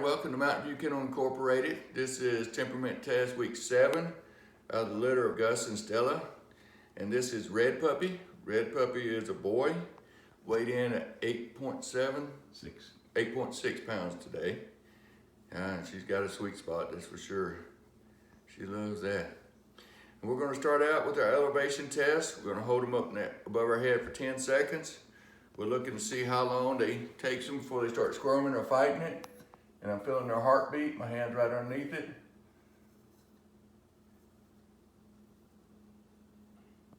Welcome to Mountain View Kennel Incorporated. This is temperament test week 7 of the litter of Gus and Stella. And this is Red Puppy. Red Puppy is a boy, weighed in at 8.6 pounds today. She's got a sweet spot, that's for sure. She loves that. And we're going to start out with our elevation test. We're going to hold them up above our head for 10 seconds. We're looking to see how long it takes them before they start squirming or fighting it. And I'm feeling their heartbeat, my hand's right underneath it.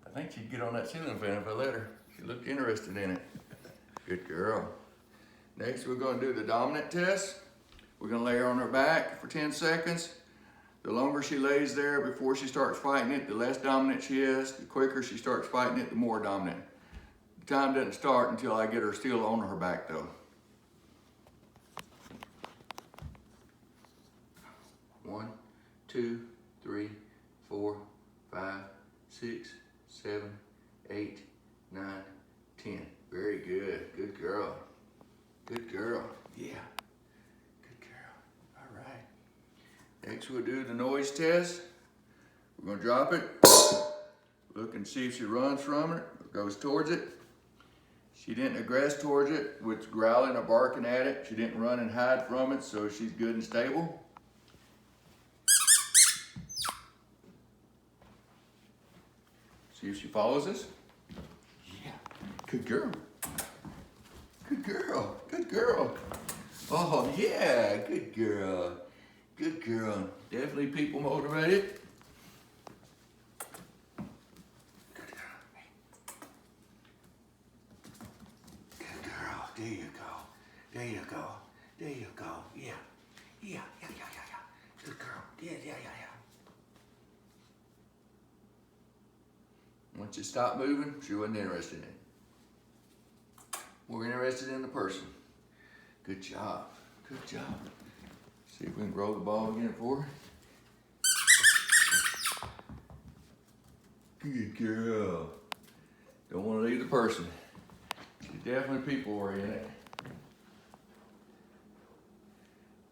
I think she'd get on that ceiling fan if I let her. She looked interested in it. Good girl. Next, we're gonna do the dominant test. We're gonna lay her on her back for 10 seconds. The longer she lays there before she starts fighting it, the less dominant she is. The quicker she starts fighting it, the more dominant. The time doesn't start until I get her still on her back though. 1, 2, 3, 4, 5, 6, 7, 8, 9, 10. Very good. Good girl. Good girl. Yeah. Good girl. All right. Next we'll do the noise test. We're going to drop it. Look and see if she runs from it or goes towards it. She didn't aggress towards it with growling or barking at it. She didn't run and hide from it, so she's good and stable. See if she follows us. Yeah, good girl. Good girl, good girl. Oh yeah, good girl. Good girl. Definitely people motivated. Good girl. Good girl, there you go. There you go. There you go. Yeah. Yeah. Good girl. Yeah. Once you stop moving, she wasn't interested in it. More interested in the person. Good job. Good job. See if we can roll the ball again for her. Good girl. Don't want to leave the person. She's definitely people oriented.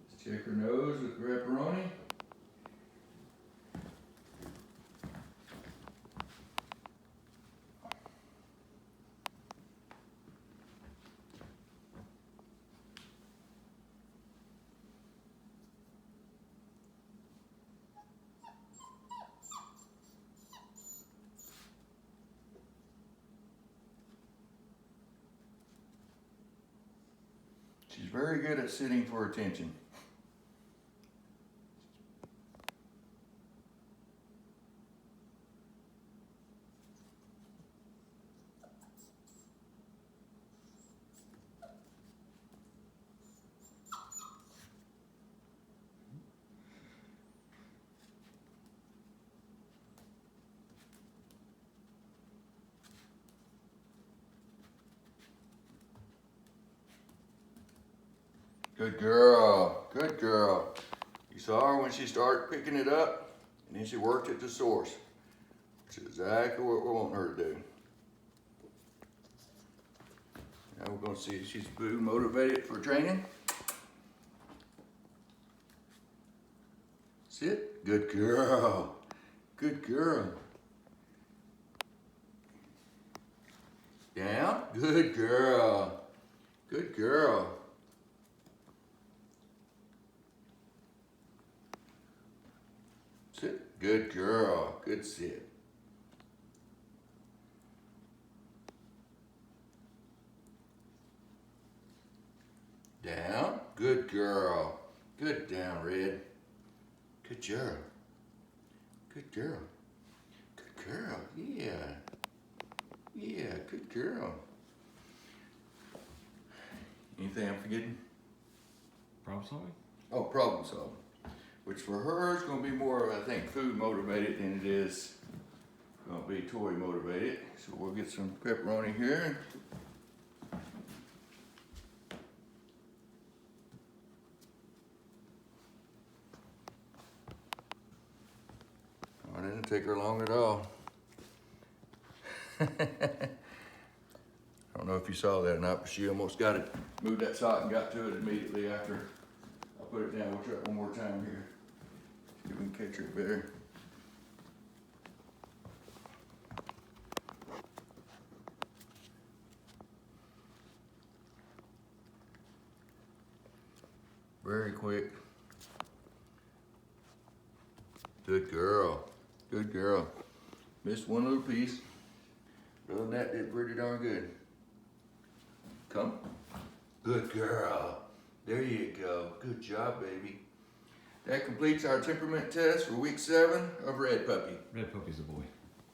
Let's check her nose with pepperoni. She's very good at sitting for attention. Good girl, good girl. You saw her when she started picking it up, and then she worked at the source, which is exactly what we're wanting her to do. Now we're gonna see if she's food motivated for training. Sit, good girl, good girl. Down, good girl, good girl. Sit. Good girl. Good sit. Down. Good girl. Good down, Red. Good girl. Good girl. Good girl. Yeah. Yeah, good girl. Anything I'm forgetting? Problem solving? Oh, problem solving. Which for her is going to be more, I think, food motivated than it is going to be toy motivated. So we'll get some pepperoni here. Oh, it didn't take her long at all. I don't know if you saw that or not, but she almost got it, moved that sock and got to it immediately after I put it down. We'll try it one more time here. See if we can catch her better. Very quick. Good girl. Good girl. Missed one little piece. Other than that, did pretty darn good. Come. Good girl. There you go. Good job, baby. That completes our temperament test for week 7 of Red Puppy. Red puppy's a boy.